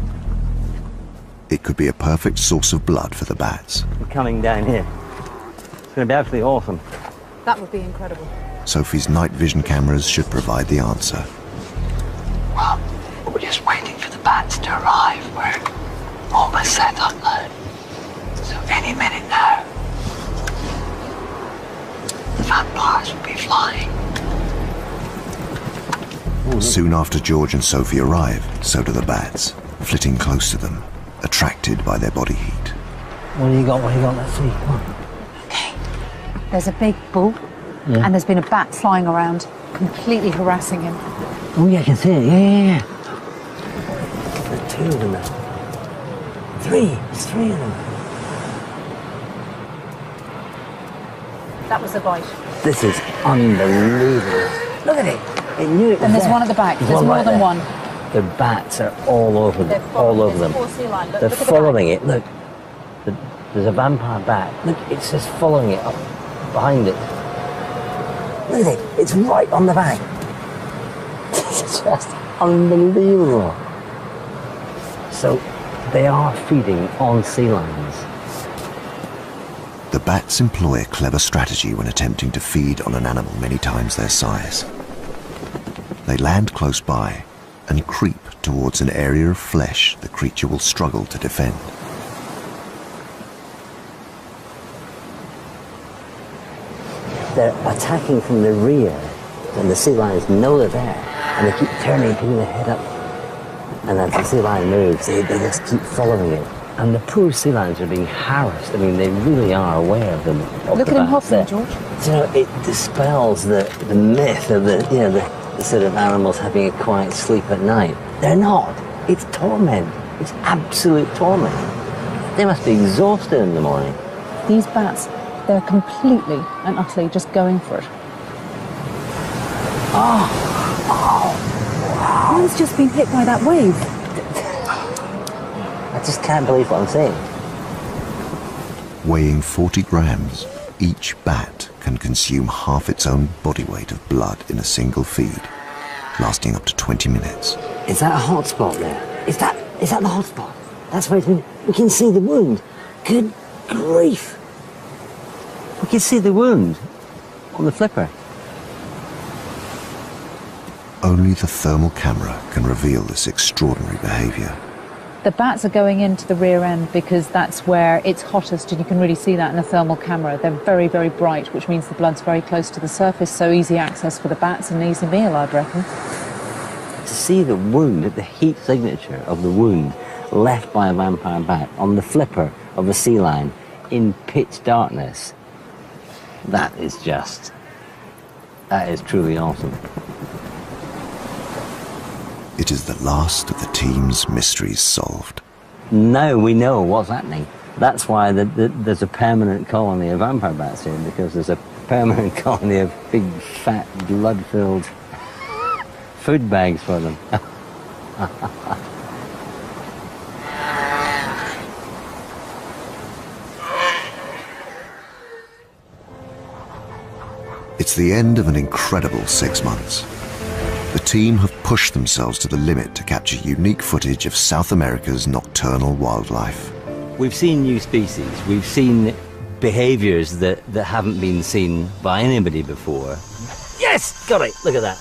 It could be a perfect source of blood for the bats. We're coming down here. It's going to be absolutely awesome. That would be incredible. Sophie's night vision cameras should provide the answer. Well, we're just waiting for the bats to arrive. We're almost set up now. So any minute now, the vampires will be flying. Soon after George and Sophie arrive, so do the bats, flitting close to them, attracted by their body heat. What do you got? Let's see. Come on. Okay. There's a big bull, and there's been a bat flying around, completely harassing him. Oh yeah, I can see it. Yeah. There's two of them now. There's three of them. That was the bite. This is unbelievable. Look at it. It knew it was And there's there. one at the back. There's one more right than there. one. The bats are all over them. All over them. They're following it. Look. There's a vampire bat. Look, it's just following it up behind it. Look at it. It's right on the bank. It's just unbelievable. So they are feeding on sea lions. The bats employ a clever strategy when attempting to feed on an animal many times their size. They land close by and creep towards an area of flesh the creature will struggle to defend. They're attacking from the rear, and the sea lions know they're there, and they keep putting their head up. And as the sea lion moves, they just keep following it. And the poor sea lions are being harassed. I mean, they really are aware of Look at him hopping, George. You know, it dispels the myth of the the sort of animals having a quiet sleep at night. They're not. It's torment. It's absolute torment. They must be exhausted in the morning. These bats, they're completely and utterly just going for it. One's just been hit by that wave. I just can't believe what I'm saying. Weighing 40 grams, each bat can consume half its own body weight of blood in a single feed, lasting up to 20 minutes. Is that a hot spot there? Is that the hot spot? That's where it's been. We can see the wound. Good grief. We can see the wound on the flipper. Only the thermal camera can reveal this extraordinary behavior. The bats are going into the rear end because that's where it's hottest, and you can really see that in the thermal camera. They're very, very bright, which means the blood's very close to the surface, so easy access for the bats and an easy meal, I'd reckon. To see the wound, the heat signature of the wound left by a vampire bat on the flipper of a sea lion in pitch darkness, that is truly awesome. It is the last of the team's mysteries solved. Now we know what's happening. That's why there's a permanent colony of vampire bats here, because there's a permanent colony of big, fat, blood-filled food bags for them. It's the end of an incredible 6 months. The team have pushed themselves to the limit to capture unique footage of South America's nocturnal wildlife. We've seen new species. We've seen behaviors that haven't been seen by anybody before. Yes! Got it! Look at that.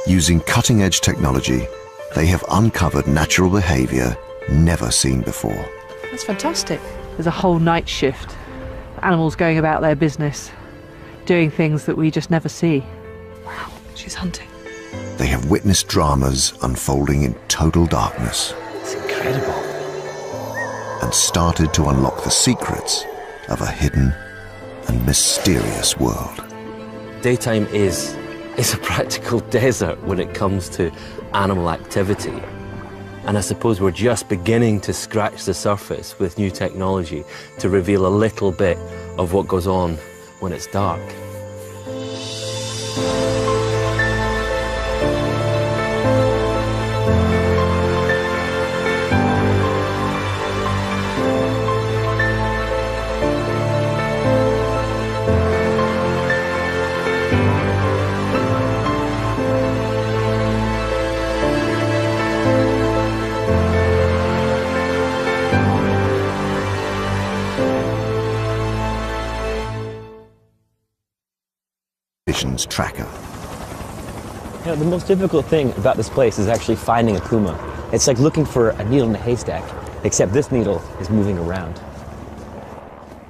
Using cutting-edge technology, they have uncovered natural behavior never seen before. That's fantastic. There's a whole night shift. Animals going about their business, doing things that we just never see. Wow, she's hunting. They have witnessed dramas unfolding in total darkness. It's incredible. And started to unlock the secrets of a hidden and mysterious world. Daytime is a practical desert when it comes to animal activity. And I suppose we're just beginning to scratch the surface with new technology to reveal a little bit of what goes on when it's dark. Tracker. You know, the most difficult thing about this place is actually finding a puma. It's like looking for a needle in a haystack, except this needle is moving around.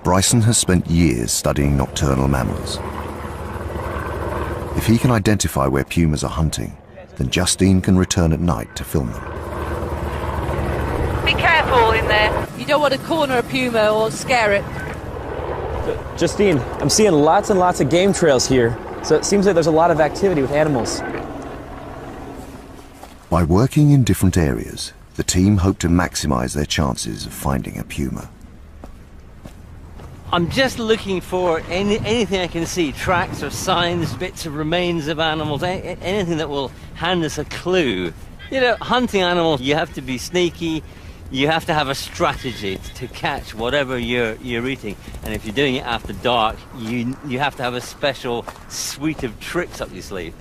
Bryson has spent years studying nocturnal mammals. If he can identify where pumas are hunting, then Justine can return at night to film them. Be careful in there. You don't want to corner a puma or scare it. Justine, I'm seeing lots and lots of game trails here. So it seems like there's a lot of activity with animals. By working in different areas, the team hope to maximize their chances of finding a puma. I'm just looking for anything I can see, tracks or signs, bits of remains of animals, anything that will hand us a clue. You know, hunting animals, you have to be sneaky, you have to have a strategy to catch whatever you're eating. And if you're doing it after dark, you have to have a special suite of tricks up your sleeve.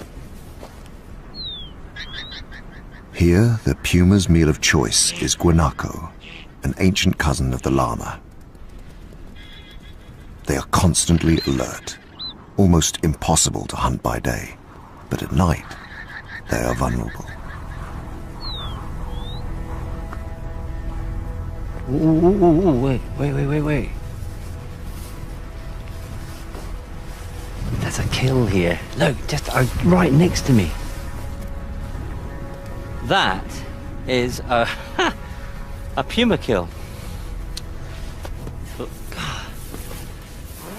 Here, the puma's meal of choice is guanaco, an ancient cousin of the llama. They are constantly alert, almost impossible to hunt by day, but at night, they are vulnerable. Ooh, wait. There's a kill here. Look, just right next to me. That is a puma kill.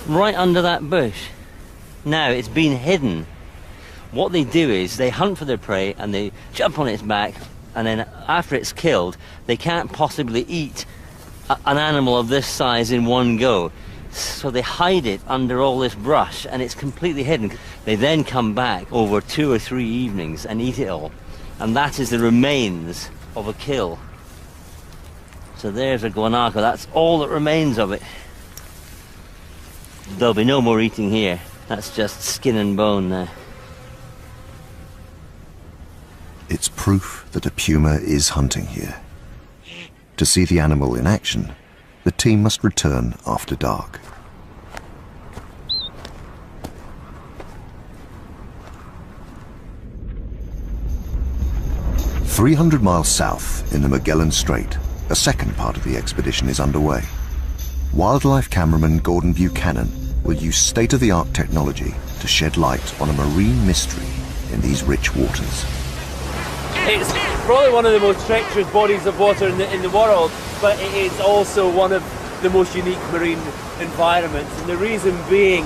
Right under that bush. Now, it's been hidden What they do is they hunt for their prey and they jump on its back, and then after it's killed, they can't possibly eat an animal of this size in one go. So they hide it under all this brush, and it's completely hidden. They then come back over 2 or 3 evenings and eat it all. And that is the remains of a kill. So there's a guanaco, that's all that remains of it. There'll be no more eating here. That's just skin and bone now. It's proof that a puma is hunting here. To see the animal in action, the team must return after dark. "300 miles south in the Magellan Strait, a second part of the expedition is underway. Wildlife cameraman Gordon Buchanan will use state-of-the-art technology to shed light on a marine mystery in these rich waters. It's probably one of the most treacherous bodies of water in the world, but it is also one of the most unique marine environments. And the reason being,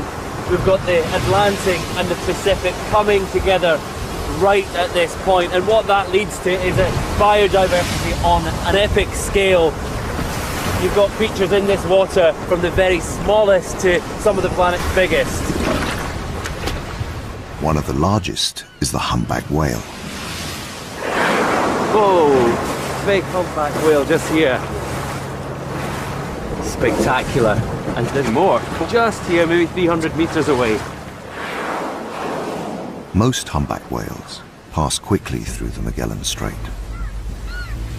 we've got the Atlantic and the Pacific coming together right at this point. And what that leads to is a biodiversity on an epic scale. You've got creatures in this water from the very smallest to some of the planet's biggest. One of the largest is the humpback whale. Whoa, big humpback whale just here. Spectacular. And there's more, just here, maybe 300 meters away. Most humpback whales pass quickly through the Magellan Strait.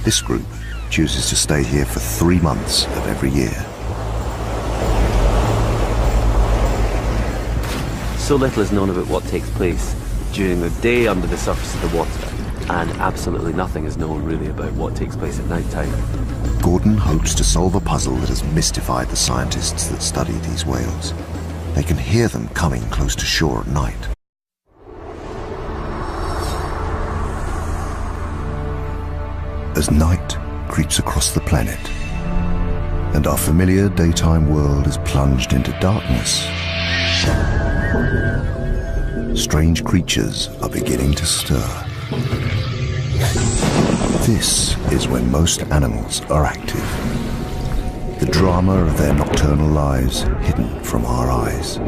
This group chooses to stay here for 3 months of every year. So little is known about what takes place during the day under the surface of the water, and absolutely nothing is known really about what takes place at night time. Gordon hopes to solve a puzzle that has mystified the scientists that study these whales. They can hear them coming close to shore at night. As night creeps across the planet, and our familiar daytime world is plunged into darkness, strange creatures are beginning to stir. This is when most animals are active. The drama of their nocturnal lives hidden from our eyes.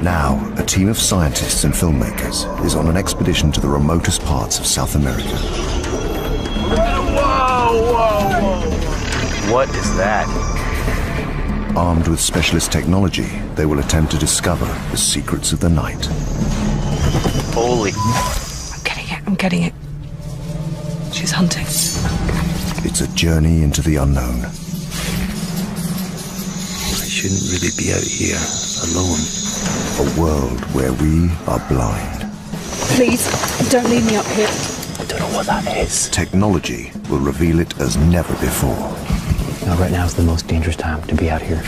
Now, a team of scientists and filmmakers is on an expedition to the remotest parts of South America. Whoa, whoa, whoa. What is that? Armed with specialist technology, they will attempt to discover the secrets of the night. Holy. I'm getting it. She's hunting. It's a journey into the unknown. I shouldn't really be out here alone. A world where we are blind. Please, don't leave me up here. I don't know what that is. Technology will reveal it as never before. Now, right now is the most dangerous time to be out here.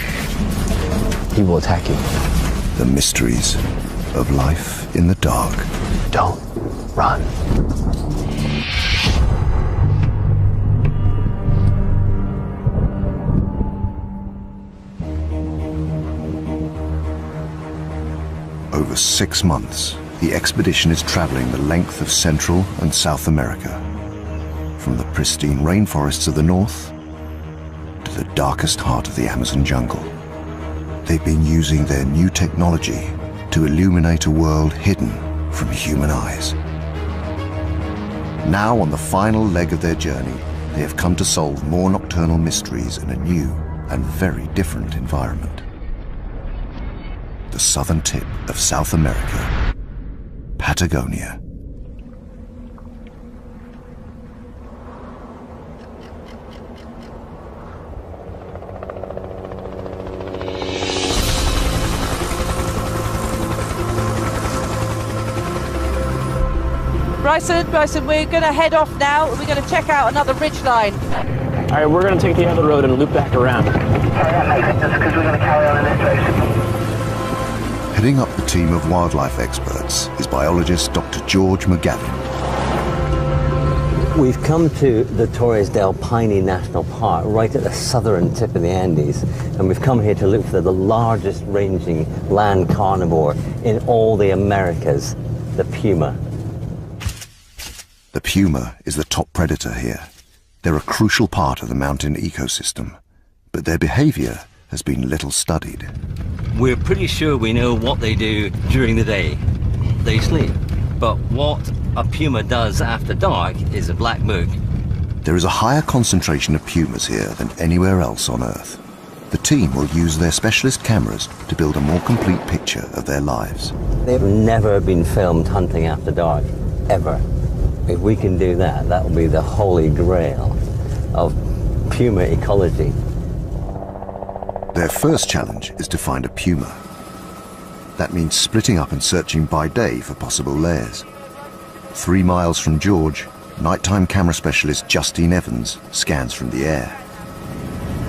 He will attack you. The mysteries of life in the dark. Don't run. Over 6 months, the expedition is traveling the length of Central and South America, from the pristine rainforests of the north to the darkest heart of the Amazon jungle. They've been using their new technology to illuminate a world hidden from human eyes. Now, on the final leg of their journey, they have come to solve more nocturnal mysteries in a new and very different environment. The southern tip of South America, Patagonia. Bryson, we're going to head off now. We're going to check out another ridgeline. All right, we're going to take the other road and loop back around. That makes sense because we're going to carry on in this direction. Heading up the team of wildlife experts is biologist Dr. George McGavin. We've come to the Torres del Paine National Park, right at the southern tip of the Andes, and we've come here to look for the largest ranging land carnivore in all the Americas, the puma. The puma is the top predator here. They're a crucial part of the mountain ecosystem, but their behavior has been little studied. We're pretty sure we know what they do during the day. They sleep. But what a puma does after dark is a black book. There is a higher concentration of pumas here than anywhere else on Earth. The team will use their specialist cameras to build a more complete picture of their lives. They've never been filmed hunting after dark, ever. If we can do that, that will be the holy grail of puma ecology. Their first challenge is to find a puma. That means splitting up and searching by day for possible lairs. 3 miles from George, nighttime camera specialist Justine Evans scans from the air.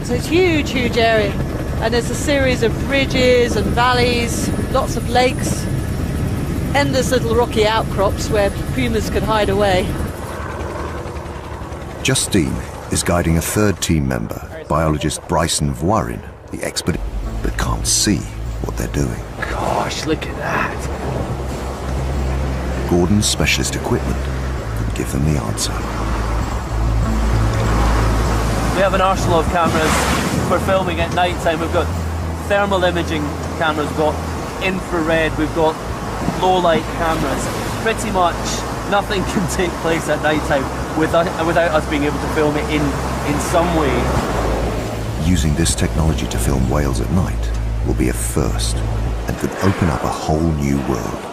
So it's huge, huge area. And there's a series of ridges and valleys, lots of lakes, endless little rocky outcrops where pumas could hide away. Justine is guiding a third team member, biologist Bryson Voirin, the expert, but can't see what they're doing. Gosh, look at that. Gordon's specialist equipment could give them the answer. We have an arsenal of cameras for filming at night time. We've got thermal imaging cameras, we've got infrared, we've got low light cameras. Pretty much nothing can take place at night time without us being able to film it in some way. Using this technology to film whales at night will be a first and could open up a whole new world.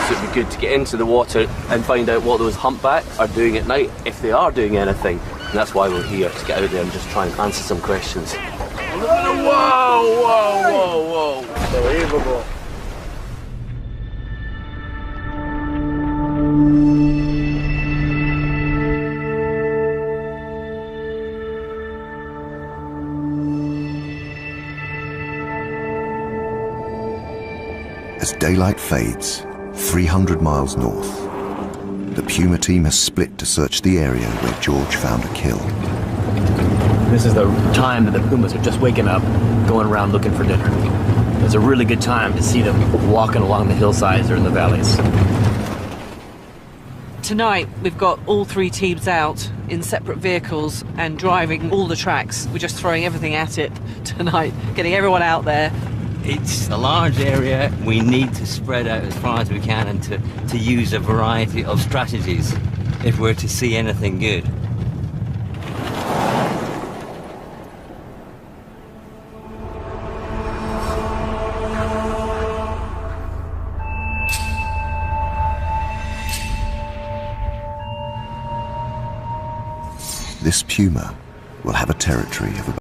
So it'd be good to get into the water and find out what those humpbacks are doing at night, if they are doing anything. And that's why we're here, to get out there and just try and answer some questions. Whoa, whoa, whoa, whoa. Unbelievable. As daylight fades, 300 miles north, the puma team has split to search the area where George found a kill. This is the time that the pumas are just waking up, going around looking for dinner. It's a really good time to see them walking along the hillsides or in the valleys. Tonight, we've got all 3 teams out in separate vehicles and driving all the tracks. We're just throwing everything at it tonight, getting everyone out there. It's a large area. We need to spread out as far as we can and to use a variety of strategies if we're to see anything good. This puma will have a territory of about